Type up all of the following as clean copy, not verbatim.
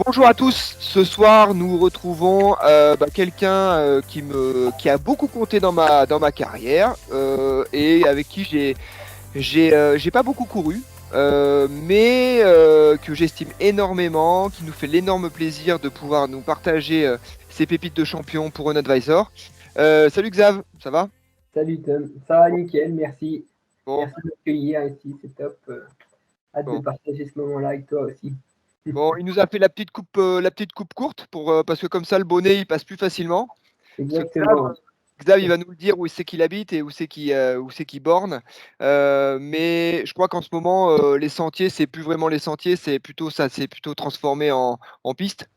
Bonjour à tous. Ce soir, nous retrouvons quelqu'un qui a beaucoup compté dans ma carrière et avec qui j'ai pas beaucoup couru, mais que j'estime énormément, qui nous fait l'énorme plaisir de pouvoir nous partager ses pépites de champion pour un advisor. Salut Xav, ça va? Salut Tom, ça va nickel, merci. Bon, Merci de m'accueillir ici, c'est top. Hâte de bon. partager ce moment-là avec toi aussi. Bon, il nous a fait la petite coupe courte parce que comme ça le bonnet il passe plus facilement. Ce Exactement. Xav, il va nous le dire où c'est qu'il habite et où c'est qu'il borne. Mais je crois qu'en ce moment, les sentiers, c'est plus vraiment les sentiers, c'est plutôt ça, c'est plutôt transformé en piste.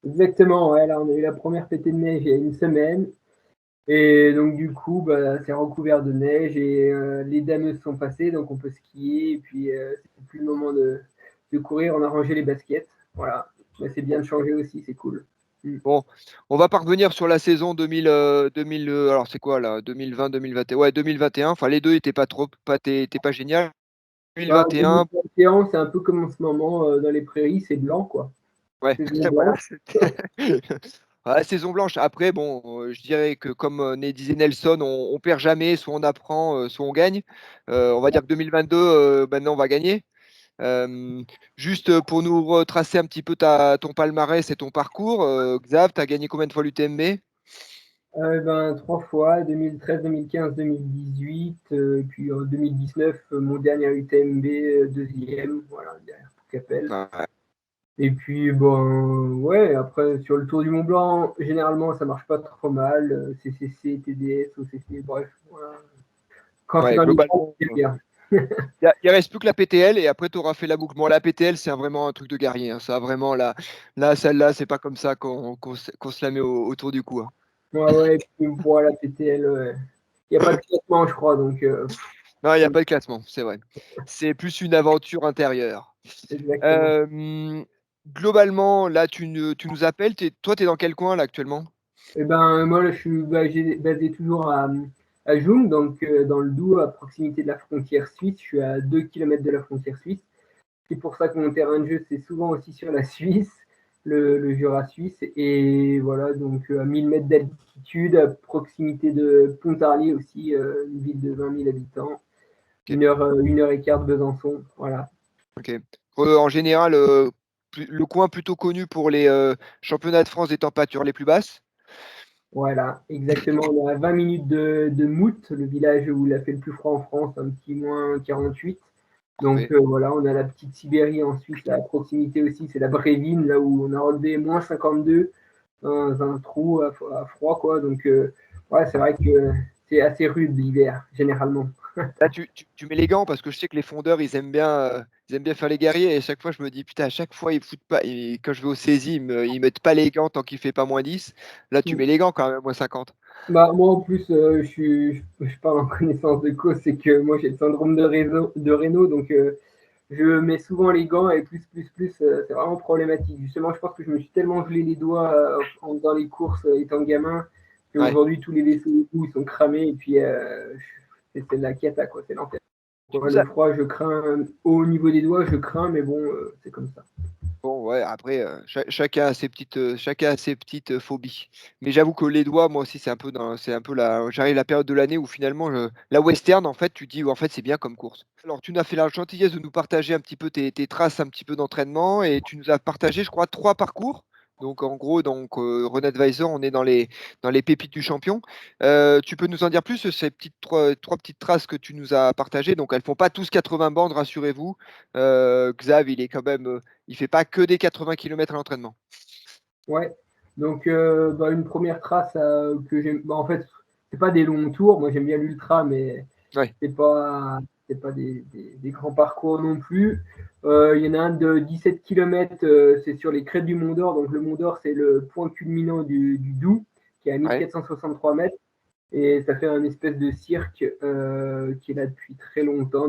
Exactement, ouais, là on a eu la première pétée de neige il y a une semaine. Et donc du coup, c'est recouvert de neige et les dameuses sont passées, donc on peut skier. Et puis c'est plus le moment de courir, on a rangé les baskets. Voilà, c'est bien de changer aussi, c'est cool. Mm. Bon, on va parvenir sur la saison 2000, alors c'est quoi là? 2020, 2021. Ouais, 2021. Enfin, les deux étaient pas trop, étaient pas génial. Bah, 2021, 2021, c'est un peu comme en ce moment dans les prairies, c'est blanc quoi. ouais, Saison voilà. blanche. Ouais, saison blanche. Après, bon, je dirais que comme disait Nelson, on perd jamais, soit on apprend, soit on gagne. On va dire que 2022, maintenant, on va gagner. Euh, Juste pour nous retracer un petit peu ton palmarès et ton parcours, Xav, tu as gagné combien de fois l'UTMB? Trois fois, 2013, 2015, 2018, et puis en 2019, mon dernier UTMB, deuxième, voilà, derrière Capel. Ouais, Et puis, bon, ouais, après, sur le Tour du Mont Blanc, généralement, ça marche pas trop mal, CCC, TDS, OCC, bref, voilà. Quand c'est ouais, dans les grands, globalement, c'est bien. il reste plus que la PTL et après, tu auras fait la boucle. Bon, la PTL, c'est vraiment un truc de guerrier, hein. Ça, vraiment, là celle-là, c'est pas comme ça qu'on se la met autour du cou, hein. Ouais, ouais, et puis voilà, PTL, il n'y a pas de classement, je crois, donc, Non, il n'y a pas de classement, c'est vrai. C'est plus une aventure intérieure. exactement. Euh, Globalement, là, tu nous appelles. Toi, tu es dans quel coin, là, actuellement? Moi, là, je suis basé toujours à Joux, donc dans le Doubs, à proximité de la frontière suisse. Je suis à 2 kilomètres de la frontière suisse. C'est pour ça que mon terrain de jeu, c'est souvent aussi sur la Suisse, le Jura suisse. Et voilà, donc à 1000 mètres d'altitude, à proximité de Pontarlier aussi, une ville de 20 000 habitants. Ok. Une heure et quart de Besançon. Voilà. Ok. En général, le coin plutôt connu pour les championnats de France des températures les plus basses. Voilà, exactement. On est à 20 minutes de Mout, le village où il a fait le plus froid en France, un petit moins 48. Donc Parfait. voilà, on a la petite Sibérie en Suisse, là, à proximité aussi, c'est la Brévine, là où on a relevé moins 52 dans un trou à froid, quoi. Donc ouais, c'est vrai que c'est assez rude l'hiver, généralement. Là, tu mets les gants parce que je sais que les fondeurs, ils aiment bien faire les guerriers. Et à chaque fois, je me dis, putain, à chaque fois, ils foutent pas. Quand je vais au saisie, ils mettent pas les gants tant qu'il fait pas -10. Là, tu mets les gants quand même, -50. Moi, en plus, je parle en connaissance de cause, c'est que moi, j'ai le syndrome de Raynaud, donc je mets souvent les gants et c'est vraiment problématique. Justement, je pense que je me suis tellement gelé les doigts dans les courses étant gamin Ouais. qu'aujourd'hui, tous les vaisseaux du cou, ils sont cramés et puis c'est de la cata, quoi, c'est l'enfer. Tu Ouais, nous le as, froid, je crains. Au niveau des doigts, je crains, mais bon, c'est comme ça. Bon, ouais, après, chacun a ses petites phobies. Mais j'avoue que les doigts, moi aussi, c'est un peu j'arrive à la période de l'année où finalement, la western, en fait, tu dis, en fait, c'est bien comme course. Alors, tu nous as fait la gentillesse de nous partager un petit peu tes traces, un petit peu d'entraînement, et tu nous as partagé, je crois, 3 parcours. Donc, en gros, Run Advisor, on est dans les pépites du champion. Tu peux nous en dire plus sur ces trois petites traces que tu nous as partagées. Donc, elles font pas tous 80 bandes, rassurez-vous. Xav, il est quand même, il fait pas que des 80 km à l'entraînement. Ouais. Donc, une première trace que j'aime. En fait, c'est pas des longs tours. Moi, j'aime bien l'ultra, mais Ouais, c'est pas, c'est pas des grands parcours non plus. Il y en a un de 17 km, c'est sur les crêtes du Mont d'Or. Donc, le Mont d'Or, c'est le point culminant du Doubs, qui est à ouais. 1463 mètres. Et ça fait un espèce de cirque qui est là depuis très longtemps.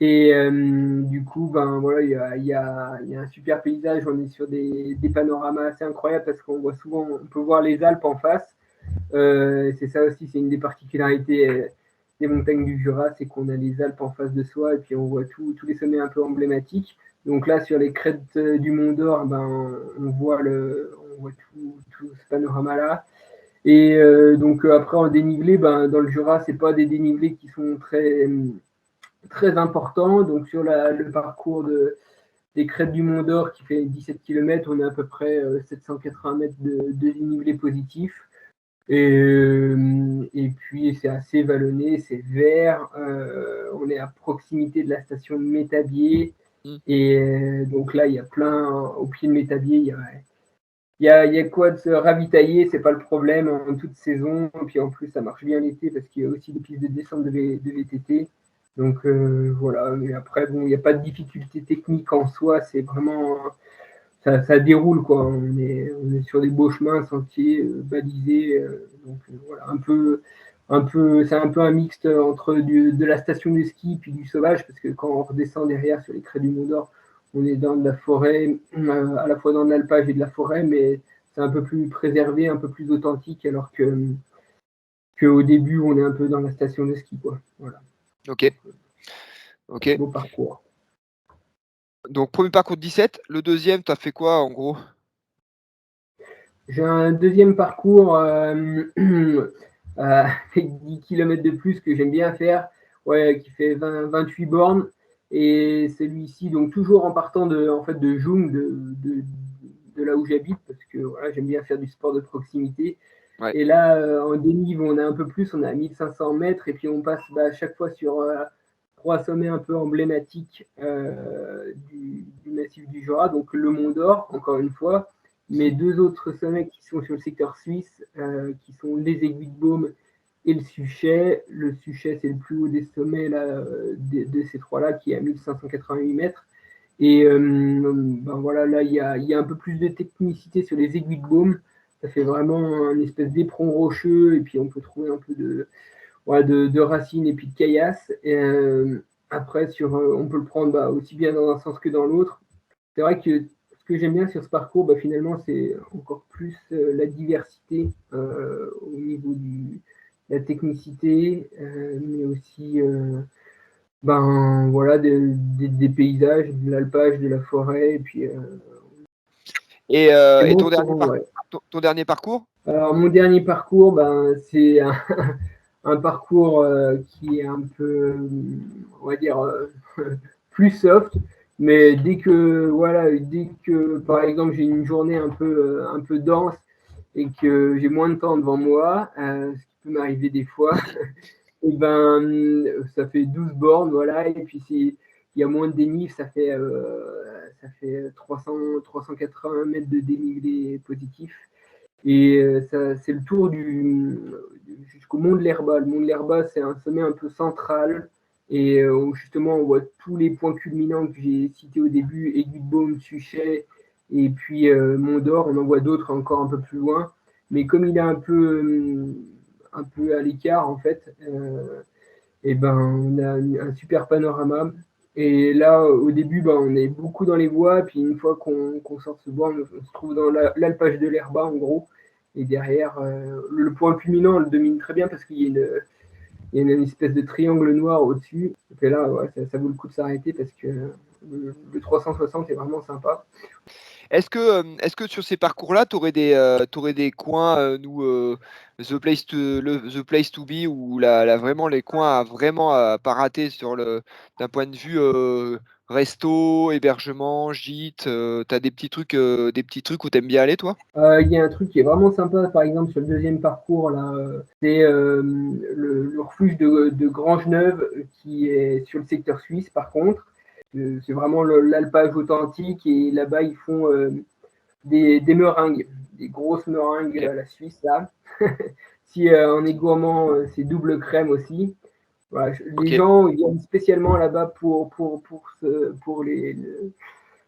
Et du coup, voilà, il y a un super paysage. On est sur des panoramas assez incroyables parce qu'on voit souvent, on peut voir les Alpes en face. C'est ça aussi, c'est une des particularités des montagnes du Jura, c'est qu'on a les Alpes en face de soi et puis on voit tous les sommets un peu emblématiques. Donc là, sur les crêtes du Mont d'Or, on voit tout ce panorama-là. Et donc après en dénivelé, dans le Jura, c'est pas des dénivelés qui sont très importants. Donc sur le parcours des crêtes du Mont d'Or qui fait 17 km, on a à peu près 780 mètres de dénivelé positif. Et puis c'est assez vallonné, c'est vert. On est à proximité de la station de Métabier. Et donc là, il y a plein, au pied de Métabier, il y a quoi de se ravitailler, c'est pas le problème en toute saison. Et puis en plus, ça marche bien l'été parce qu'il y a aussi des pistes de descente de VTT. Donc voilà, mais après, bon, il n'y a pas de difficulté technique en soi, c'est vraiment. Ça déroule, quoi. On est sur des beaux chemins, sentiers balisés. Donc voilà, c'est un peu un mixte entre de la station de ski puis du sauvage, parce que quand on redescend derrière sur les crêtes du Mont d'Or, on est dans de la forêt, à la fois dans de l'alpage et de la forêt, mais c'est un peu plus préservé, un peu plus authentique, alors qu'au début, on est un peu dans la station de ski, quoi. Voilà. Ok. Beau parcours. Donc, premier parcours de 17. Le deuxième, tu as fait quoi en gros? J'ai un deuxième parcours avec 10 km de plus que j'aime bien faire, qui fait 28 bornes. Et celui-ci, donc toujours en partant en fait, de Joum, de là où j'habite, parce que voilà, j'aime bien faire du sport de proximité. Ouais. Et là, en dénive, on a un peu plus, on est à 1500 mètres, et puis on passe à chaque fois sur 3 sommets un peu emblématiques du massif du Jura, donc le Mont d'Or, encore une fois, mais 2 autres sommets qui sont sur le secteur suisse, qui sont les Aiguilles de Baume et le Suchet. Le Suchet, c'est le plus haut des sommets là, de ces trois-là, qui est à 1588 mètres. Et voilà, là, il y a un peu plus de technicité sur les Aiguilles de Baume. Ça fait vraiment une espèce d'éperon rocheux, et puis on peut trouver un peu de racines et puis de caillasses. Et, après, on peut le prendre aussi bien dans un sens que dans l'autre. C'est vrai que ce que j'aime bien sur ce parcours, finalement, c'est encore plus la diversité au niveau de la technicité, mais aussi voilà, des paysages, de l'alpage, de la forêt, et puis Et bon, ton dernier parcours? Alors mon dernier parcours, c'est un parcours qui est un peu, on va dire, plus soft. Mais dès que par exemple j'ai une journée un peu dense et que j'ai moins de temps devant moi, ce qui peut m'arriver des fois, et ça fait 12 bornes, voilà. Et puis s'il y a moins de dénivelé, ça fait 380 mètres de dénivelé positif. Et c'est le tour jusqu'au Mont de l'Herba. Le Mont de l'Herba, c'est un sommet un peu central. Et où justement, on voit tous les points culminants que j'ai cités au début, Aiguille de Baume, Suchet, et puis Mont d'Or. On en voit d'autres encore un peu plus loin. Mais comme il est un peu à l'écart, en fait, on a un super panorama. Et là, au début, on est beaucoup dans les bois. Puis une fois qu'on sort de ce bois, on se trouve dans l'alpage de l'Herba, en gros. Et derrière, le point culminant, on le domine très bien parce qu'il y a une espèce de triangle noir au-dessus. Et là, ça vaut le coup de s'arrêter parce que le 360 est vraiment sympa. Est-ce que sur ces parcours-là, tu aurais des coins, the place to be, ou vraiment les coins à vraiment à pas rater d'un point de vue resto, hébergement, gîte, tu as des petits trucs où tu aimes bien aller, toi? Il y a un truc qui est vraiment sympa, par exemple, sur le deuxième parcours, là, c'est le refuge de Grangeneuve qui est sur le secteur suisse, par contre. C'est vraiment l'alpage authentique et là-bas, ils font des meringues, des grosses meringues OK. à la Suisse, là. Si on est gourmand, c'est double crème aussi. Voilà, les OK. gens ils viennent spécialement là-bas pour les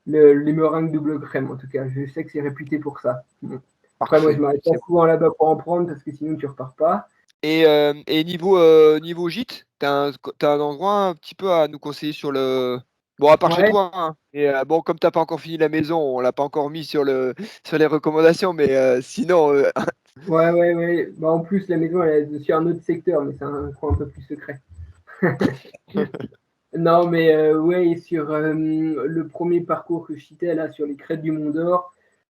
meringues double crème, en tout cas. Je sais que c'est réputé pour ça. Bon. Après, moi, je Parfait. m'arrête pas C'est souvent là-bas pour en prendre parce que sinon, tu repars pas. et niveau gîte, tu as un endroit un petit peu à nous conseiller sur le Bon, à part chez Ouais, toi, hein. Et bon, comme tu as pas encore fini la maison, on l'a pas encore mis sur les recommandations, mais sinon, ouais. Bah, en plus, la maison, elle est sur un autre secteur, mais c'est un coin un peu plus secret. Non, mais ouais, et sur le premier parcours que je citais, là, sur les crêtes du Mont d'Or,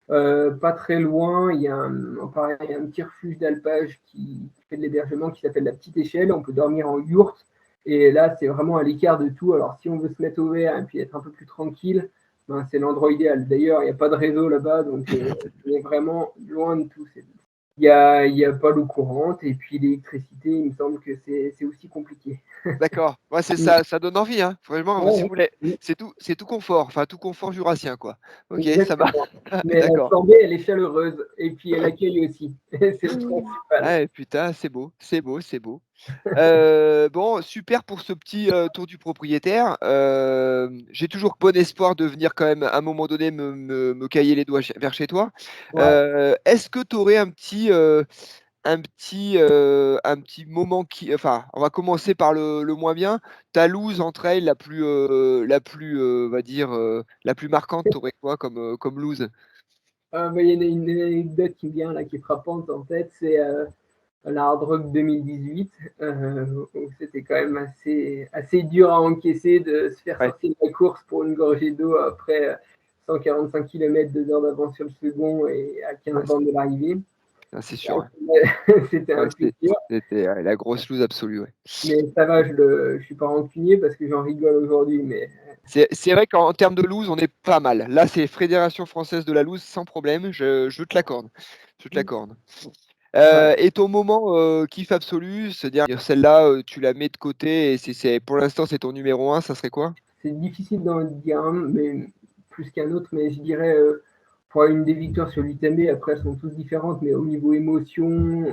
pas très loin, il y a pareil, un petit refuge d'alpage qui fait de l'hébergement qui s'appelle la Petite Échelle. On peut dormir en yourte. Et là, c'est vraiment à l'écart de tout. Alors, si on veut se mettre au vert et puis être un peu plus tranquille, ben, c'est l'endroit idéal. D'ailleurs, il n'y a pas de réseau là-bas, donc on est vraiment loin de tout. Il y a pas l'eau courante et puis l'électricité, il me semble que c'est aussi compliqué. d'accord. Ouais, c'est Mm. ça, ça donne envie, hein. Vraiment, si Ouais, vous voulez, ouais. c'est tout confort, enfin tout confort jurassien, quoi. OK, ça va. Exactement. Mais la D'accord. flambée, elle est chaleureuse et puis elle accueille aussi. C'est le principal. Ah putain, c'est beau, c'est beau, c'est beau. Bon, super pour ce petit, tour du propriétaire. J'ai toujours bon espoir de venir quand même à un moment donné me cailler les doigts vers chez toi. Ouais. Est-ce que tu aurais un petit moment qui enfin, on va commencer par le moins bien. Ta loose en trail on va dire, la plus marquante, tu aurais quoi comme loose? Bah, il y en a une anecdote qui me vient là, qui est frappante en fait, c'est la Hard Rock 2018, où c'était quand même assez dur à encaisser de se faire Ouais, sortir de la course pour une gorgée d'eau après 145 km, 2 heures d'avance sur le second et à 15 ouais, bornes de l'arrivée. c'est Ah, sûr, ouais. c'était Ouais, un peu dur, c'était, ouais, la grosse loose absolue, ouais. mais ça va, je suis pas rancunier parce que j'en rigole aujourd'hui, mais C'est vrai qu'en termes de loose, on est pas mal. Là, c'est Fédération française de la loose sans problème, je te l'accorde. Je te l'accorde. ouais. Et ton moment, kiff absolu, c'est-à-dire celle-là, tu la mets de côté et c'est pour l'instant, c'est ton numéro un, ça serait quoi? C'est difficile d'en dire un, mais plus qu'un autre, mais je dirais pour une des victoires sur l'UTMB, après elles sont toutes différentes, mais au niveau émotion,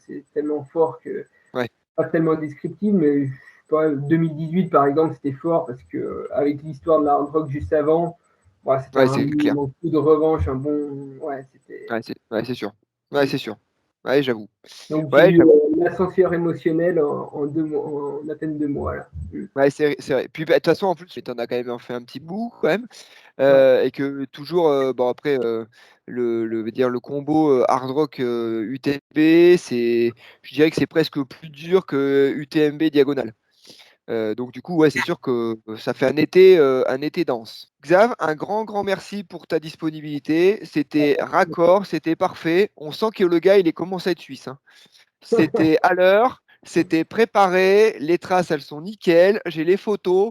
c'est tellement fort que Ouais, pas tellement descriptif, mais je sais pas, 2018 par exemple, c'était fort parce que avec l'histoire de la hard rock juste avant, ouais, c'était ouais, un c'est clair. coup de revanche, un bon, ouais, c'était. Ouais, c'est sûr. Ouais, c'est sûr. Ouais, j'avoue. Donc j'ai Ouais, eu j'avoue. l'ascenseur émotionnel en 2 mois, en à peine 2 mois là. Ouais, c'est vrai. Puis, bah, de toute façon, en plus, tu en as quand même fait un petit bout quand même, Ouais, et que toujours, bon après, le dire le combo, hard rock, UTMB, je dirais que c'est presque plus dur que UTMB diagonale. Donc du coup, ouais, c'est sûr que ça fait un été dense. Xav, un grand, grand merci pour ta disponibilité. C'était raccord, c'était parfait. On sent que le gars, il est commencé à être suisse, hein. C'était à l'heure, c'était préparé, les traces, elles sont nickel, j'ai les photos.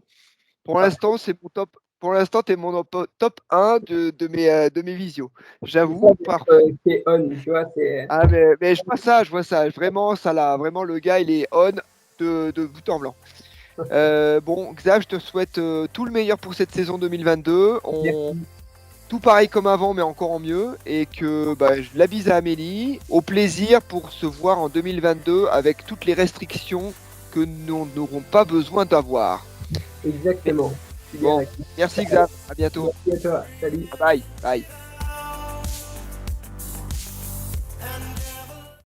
Pour parfait. l'instant, c'est mon top. Pour l'instant, tu es mon top 1 de mes visios. C'est ça J'avoue, d'être parfait. c'est on, tu vois, c'est. Ah, mais je vois ça, je vois ça. Vraiment, ça là, vraiment, le gars, il est on de bout en blanc. Bon, Xav, je te souhaite tout le meilleur pour cette saison 2022. Tout pareil comme avant, mais encore en mieux. Et que bah, je la bise à Amélie. Au plaisir pour se voir en 2022 avec toutes les restrictions que nous n'aurons pas besoin d'avoir. Exactement. Je suis bien Bon, d'accord. merci Xav. À bientôt. Merci à toi. Salut. Bye bye. Bye.